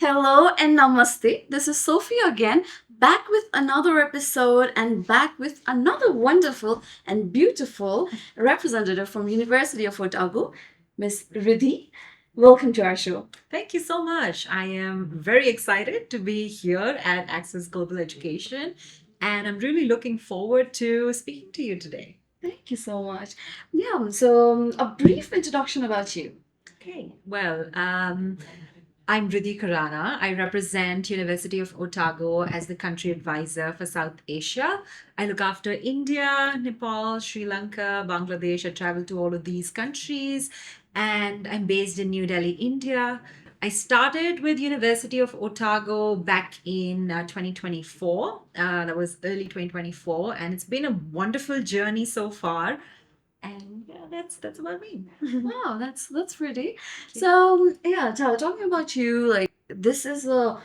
Hello and namaste. This is Sophie again, back with another episode and back with another wonderful and beautiful representative from University of Otago, Miss Riddhi. Welcome to our show. Thank you so much. I am very excited to be here at Access Global Education, and I'm really looking forward to speaking to you today. Thank you so much. Yeah, so a brief introduction about you. Okay, well, I'm Riddhi Khurana. I represent University of Otago as the country advisor for South Asia. I look after India, Nepal, Sri Lanka, Bangladesh. I travel to all of these countries, and I'm based in New Delhi, India. I started with University of Otago back in 2024. That was early 2024, and it's been a wonderful journey so far. And yeah, that's about me. Wow, that's pretty. So yeah, talking about you, like this is a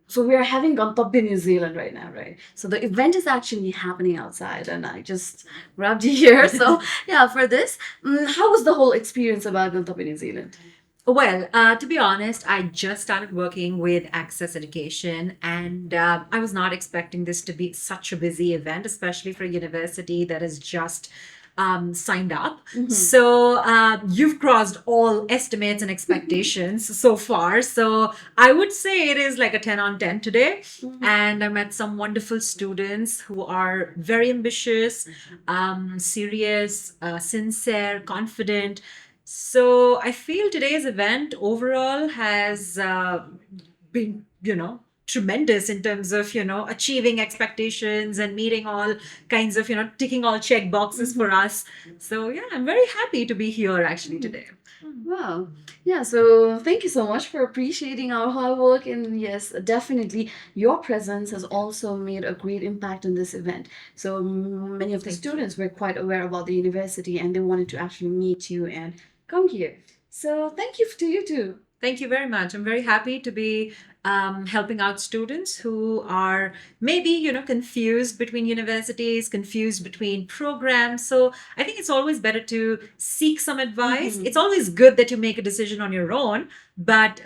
so we are having Gantabya New Zealand right now, right? So the event is actually happening outside, and I just grabbed you here. So yeah, for this, how was the whole experience about Gantabya New Zealand? Well, to be honest, I just started working with Access Education, and I was not expecting this to be such a busy event, especially for a university that has just signed up. So you've crossed all estimates and expectations so far. So I would say it is like a 10 on 10 today. And I met some wonderful students who are very ambitious, serious, sincere, confident. So I feel today's event overall has been, tremendous in terms of, achieving expectations and meeting all kinds of, ticking all check boxes for us. So yeah, I'm very happy to be here actually today. Wow. Yeah, so thank you so much for appreciating our hard work. And yes, definitely your presence has also made a great impact on this event. So many of the Thank you. students were quite aware about the university and they wanted to actually meet you and come here. So thank you to you too. Thank you very much. I'm very happy to be helping out students who are maybe, confused between universities, confused between programs. So I think it's always better to seek some advice. It's always good that you make a decision on your own, but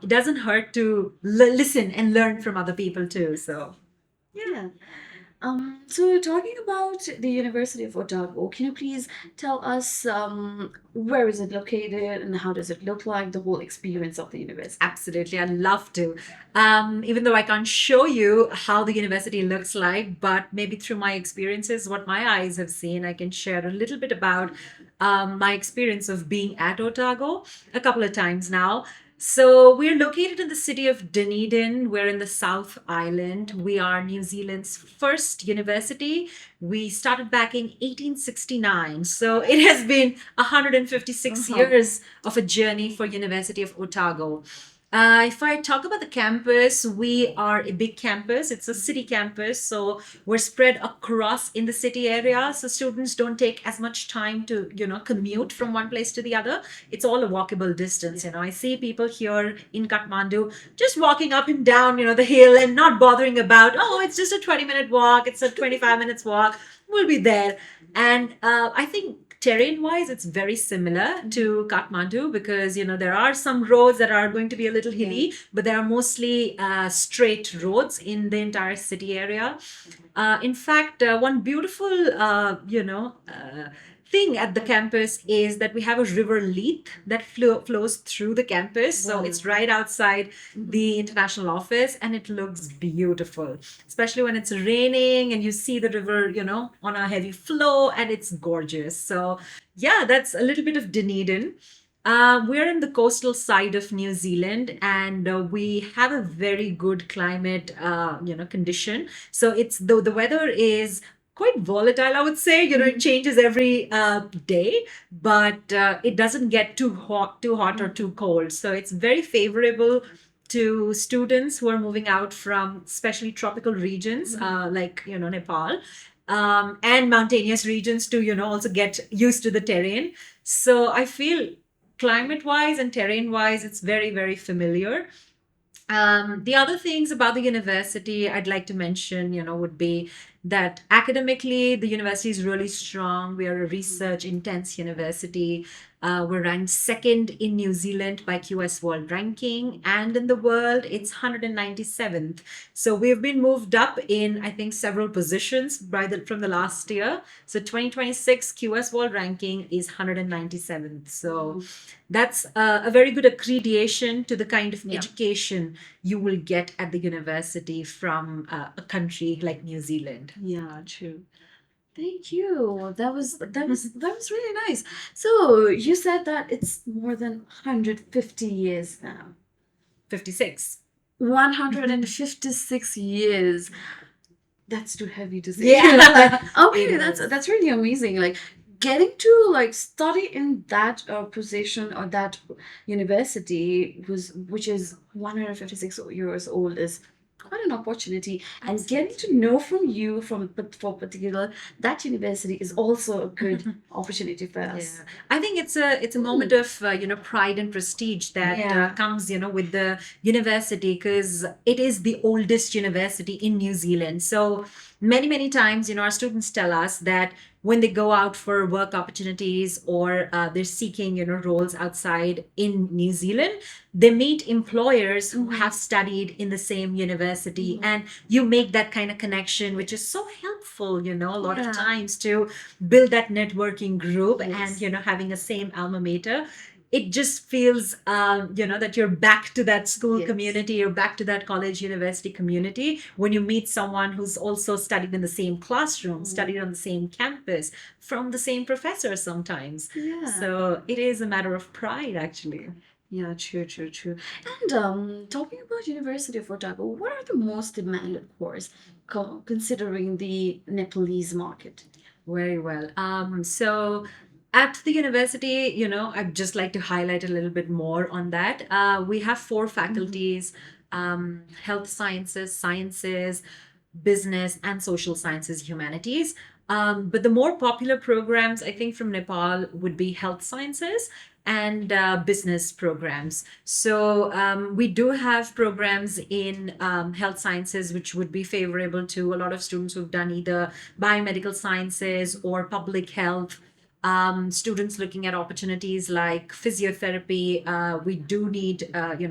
it doesn't hurt to listen and learn from other people too. So, Yeah. So talking about the University of Otago, can you please tell us where is it located and how does it look like, the whole experience of the university? absolutely, I'd love to. Even though I can't show you how the university looks like, but maybe through my experiences, what my eyes have seen, I can share a little bit about my experience of being at Otago a couple of times now. So we're located in the city of Dunedin. We're in the South Island. We are New Zealand's first university. We started back in 1869. So it has been 156 years of a journey for University of Otago. If I talk about the campus, we are a big campus. It's a city campus, so we're spread across in the city area. So students don't take as much time to, commute from one place to the other. It's all a walkable distance. I see people here in Kathmandu just walking up and down, the hill and not bothering about, oh, it's just a 20-minute walk, it's a 25 minutes walk. We'll be there. And I think terrain wise it's very similar to Kathmandu because there are some roads that are going to be a little hilly, but there are mostly straight roads in the entire city area. In fact, one beautiful thing at the campus is that we have a river Leith that flows through the campus. So it's right outside the international office and it looks beautiful, especially when it's raining and you see the river, on a heavy flow and it's gorgeous. So, yeah, that's a little bit of Dunedin. We're in the coastal side of New Zealand, and we have a very good climate, condition. So it's the weather is quite volatile, I would say. It changes every day, but it doesn't get too hot or too cold. So it's very favorable to students who are moving out from especially tropical regions like Nepal and mountainous regions to also get used to the terrain. So I feel climate wise and terrain wise it's very very familiar. The other things about the university I'd like to mention, would be that academically, the university is really strong. We are a research intense university. We're ranked second in New Zealand by QS World Ranking, and in the world, it's 197th. So we've been moved up in, I think, several positions from the last year. So 2026 QS World Ranking is 197th. So that's a very good accreditation to the kind of Yeah. education you will get at the university from a country like New Zealand. Yeah, true. Thank you. That was really nice. So you said that it's more than 150 years now. 56. 156 years. That's too heavy to say. Yeah. Okay, It that's really amazing. Like getting to like study in that position or that university which is 156 years old is quite an opportunity, and getting to know from you for particular that university is also a good opportunity for us. Yeah, I think it's a moment of pride and prestige that Yeah. comes with the university, because it is the oldest university in New Zealand. So many times our students tell us that when they go out for work opportunities, or they're seeking roles outside in New Zealand, they meet employers who have studied in the same university, and you make that kind of connection, which is so helpful a lot of Yeah. times to build that networking group. Yes. And having a same alma mater, it just feels that you're back to that school Yes. community, or back to that college university community, when you meet someone who's also studied in the same classroom, studied on the same campus, from the same professor sometimes. Yeah. So it is a matter of pride, actually. Yeah, true. And talking about University of Otago, what are the most demanded course considering the Nepalese market? Very well. So at the university, I'd just like to highlight a little bit more on that. We have four faculties: health sciences, business, and social sciences, humanities. But the more popular programs, I think, from Nepal would be health sciences and business programs. So we do have programs in health sciences, which would be favorable to a lot of students who've done either biomedical sciences or public health. Students looking at opportunities like physiotherapy, we do need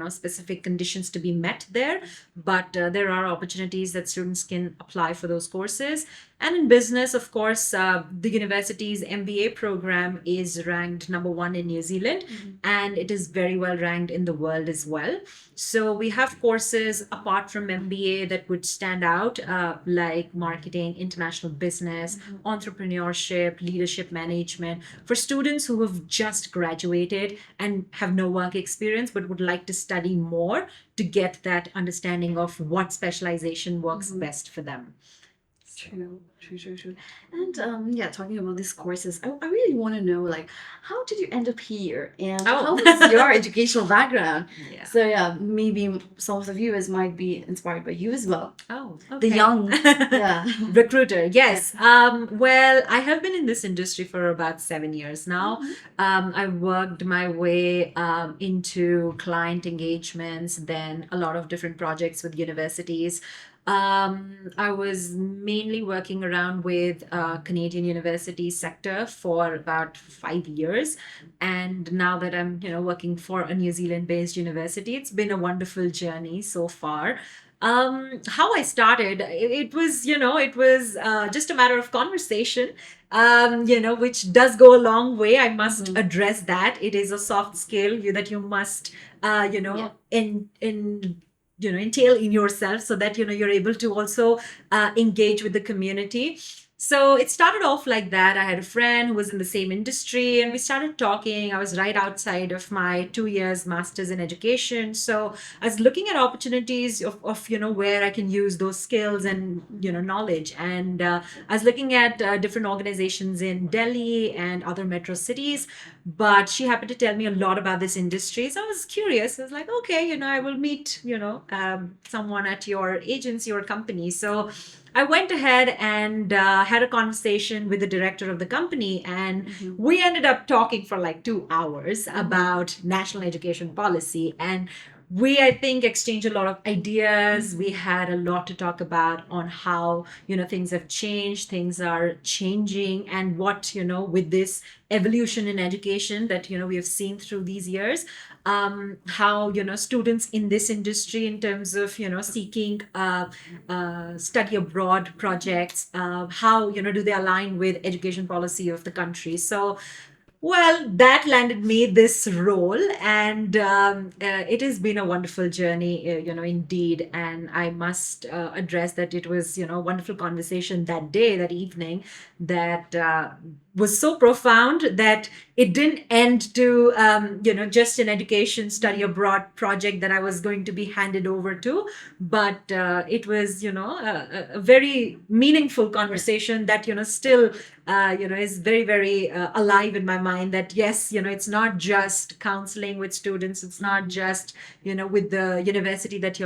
specific conditions to be met there, but there are opportunities that students can apply for those courses. And in business, of course, the university's MBA program is ranked number one in New Zealand, and it is very well ranked in the world as well. So we have courses apart from MBA that would stand out, like marketing, international business, entrepreneurship, leadership management, for students who have just graduated and have no work experience but would like to study more to get that understanding of what specialization works best for them. True. And yeah, talking about these courses, I really want to know, like, how did you end up here, and how was your educational background? Yeah. So yeah, maybe some of the viewers might be inspired by you as well. Oh, The okay. young, yeah. Recruiter, yes. Well, I have been in this industry for about 7 years now. I've worked my way into client engagements, then a lot of different projects with universities. I was mainly working around with Canadian university sector for about 5 years, and now that I'm working for a New Zealand-based university, it's been a wonderful journey so far. How I started, it was just a matter of conversation, which does go a long way. I must address that. It is a soft skill that you must, entail in yourself, so that you're able to also engage with the community. So it started off like that. I had a friend who was in the same industry, and we started talking. I was right outside of my 2 years master's in education, so I was looking at opportunities of where I can use those skills and knowledge. And I was looking at different organizations in Delhi and other metro cities, but she happened to tell me a lot about this industry, so I was curious. I was like, okay, I will meet someone at your agency or company. So I went ahead and had a conversation with the director of the company, and we ended up talking for like 2 hours about national education policy. And we, I think, exchanged a lot of ideas. We had a lot to talk about on how, things have changed, things are changing, and what, with this evolution in education that, we have seen through these years, how, students in this industry, in terms of, seeking study abroad projects, how, do they align with education policy of the country. So, well, that landed me this role, and it has been a wonderful journey, indeed. And I must address that it was, a wonderful conversation that day, that evening, that was so profound that it didn't end to, just an education study abroad project that I was going to be handed over to, but it was, a very meaningful conversation that, still is very, very alive in my mind. That yes, it's not just counseling with students, it's not just, with the university that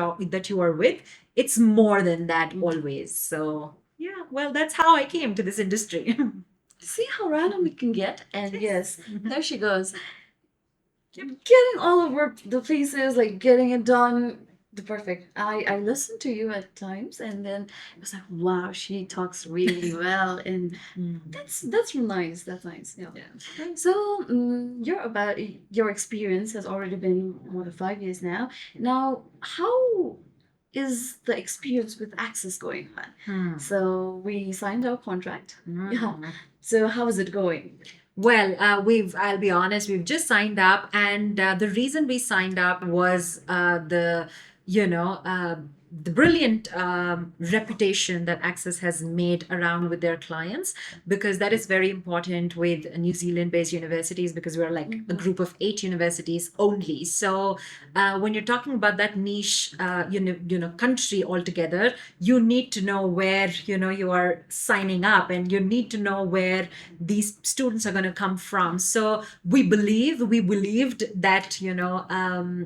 you are with. It's more than that always. So yeah, well, that's how I came to this industry. See how random it can get? And yes, Mhm. there she goes. Getting all over the places, like getting it done. The perfect. I listened to you at times, and then it was like, wow, she talks really well, and Mhm. that's nice. That's nice. Yeah. Yeah. So, your experience has already been more than 5 years now. Now, how is the experience with Access going on? Hmm. So we signed our contract. Mhm. Yeah. So how is it going? Well, I'll be honest, we've just signed up, and the reason we signed up was the brilliant reputation that Access has made around with their clients, because that is very important with New Zealand based universities, because we're like a group of 8 universities only. So when you're talking about that niche, country altogether, you need to know where, you are signing up, and you need to know where these students are going to come from. So we believed that,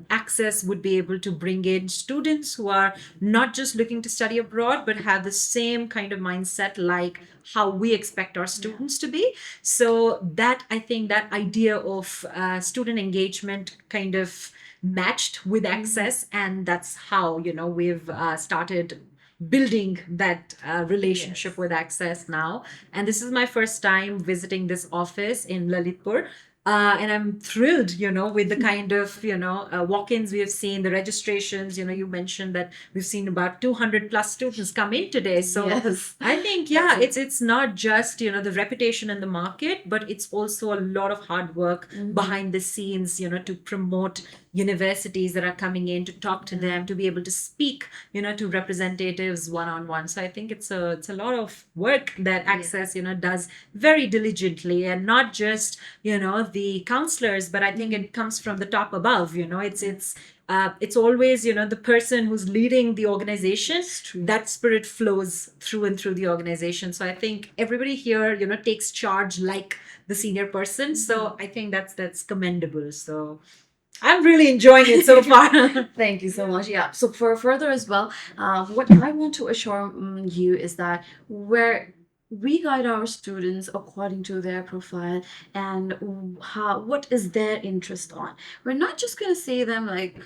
Access would be able to bring in students who are not just looking to study abroad, but have the same kind of mindset like how we expect our students to be. So that, I think, that idea of student engagement kind of matched with Access, and that's how, we've started building that relationship with Access now. And this is my first time visiting this office in Lalitpur. And I'm thrilled, with the kind of, walk-ins we have seen, the registrations. You mentioned that we've seen about 200 plus students come in today. So Yes. I think, yeah, it's not just, the reputation in the market, but it's also a lot of hard work behind the scenes, to promote universities that are coming in, to talk to them, to be able to speak, to representatives one on one. So I think it's a lot of work that Access, does very diligently, and not just, the counselors, but I think it comes from the top above. It's always, the person who's leading the organization. That spirit flows through and through the organization. So I think everybody here, takes charge like the senior person. So I think that's commendable. So I'm really enjoying it so far. Thank you so much. Yeah. So for further as well, what I want to assure you is that where we guide our students according to their profile and what is their interest on. We're not just gonna say them like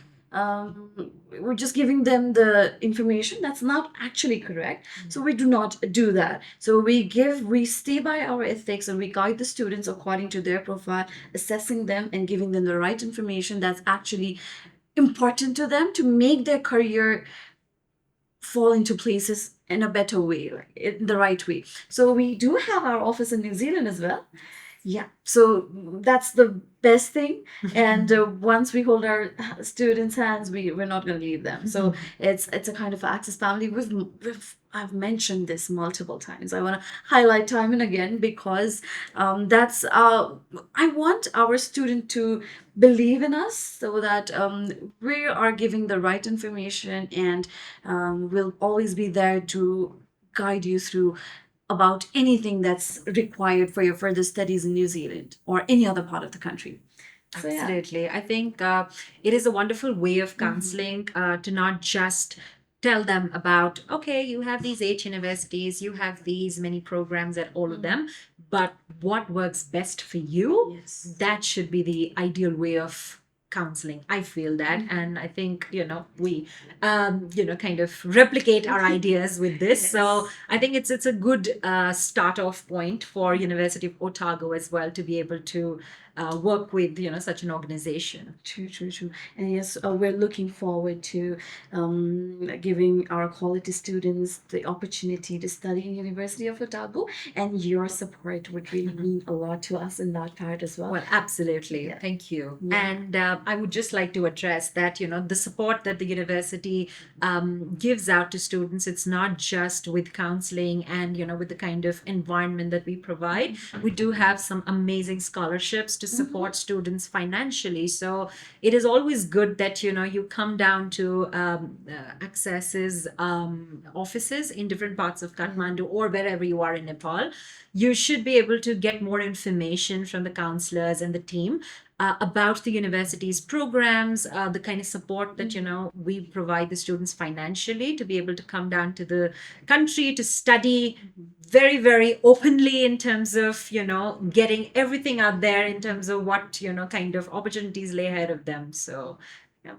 we're just giving them the information. That's not actually correct. So we do not do that. So we stay by our ethics, and we guide the students according to their profile, assessing them and giving them the right information that's actually important to them to make their career fall into places in a better way, like in the right way. So we do have our office in New Zealand as well. Yeah, so that's the best thing. And once we hold our students' hands, we're not going to leave them. So it's a kind of Access family. I've mentioned this multiple times. I want to highlight time and again because that's I want our student to believe in us so that we are giving the right information, and we'll always be there to guide you through about anything that's required for your further studies in New Zealand or any other part of the country. So yeah. Absolutely. I think it is a wonderful way of counseling to not just tell them about, okay, you have these 8 universities, you have these many programs at all of them, but what works best for you, Yes. that should be the ideal way of counseling. I feel that, and I think we kind of replicate our ideas with this. So Yes. I think it's a good start off point for University of Otago as well to be able to work with such an organization. True, true, true. And yes, we're looking forward to giving our quality students the opportunity to study in University of Otago, and your support would really mean a lot to us in that part as well. Well, absolutely. Yeah. Thank you. Yeah. And I would just like to address that, the support that the university gives out to students, it's not just with counseling and, with the kind of environment that we provide. We do have some amazing scholarships to support students financially. So it is always good that, you come down to Access's offices in different parts of Kathmandu or wherever you are in Nepal. You should be able to get more information from the counselors and the team about the university's programs, the kind of support that we provide the students financially to be able to come down to the country to study very, very openly in terms of getting everything out there in terms of what kind of opportunities lay ahead of them. So yeah.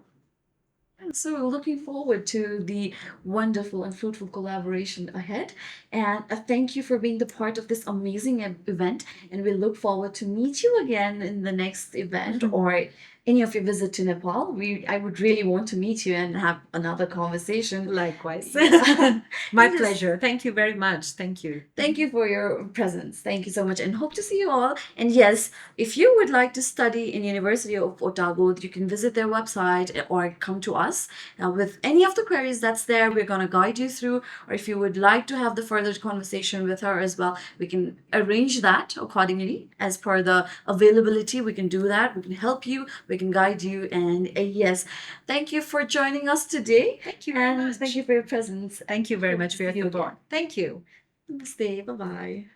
And so we're looking forward to the wonderful and fruitful collaboration ahead. And thank you for being the part of this amazing event. And we look forward to meet you again in the next event or any of your visit to Nepal. I would really want to meet you and have another conversation. Likewise. Yeah. My And just pleasure. Thank you very much. Thank you. thank you for your presence. Thank you so much, and hope to see you all. And yes, if you would like to study in University of Otago, you can visit their website or come to us with any of the queries that's there. We're gonna guide you through. Or if you would like to have the further conversation with her as well, we can arrange that accordingly as per the availability. We can do that. We can help you. We can guide you. And yes, thank you for joining us today. Thank you very And much. thank you for your presence. Thank you very Hope much to for your see you support. again. Thank you. Namaste. Bye bye.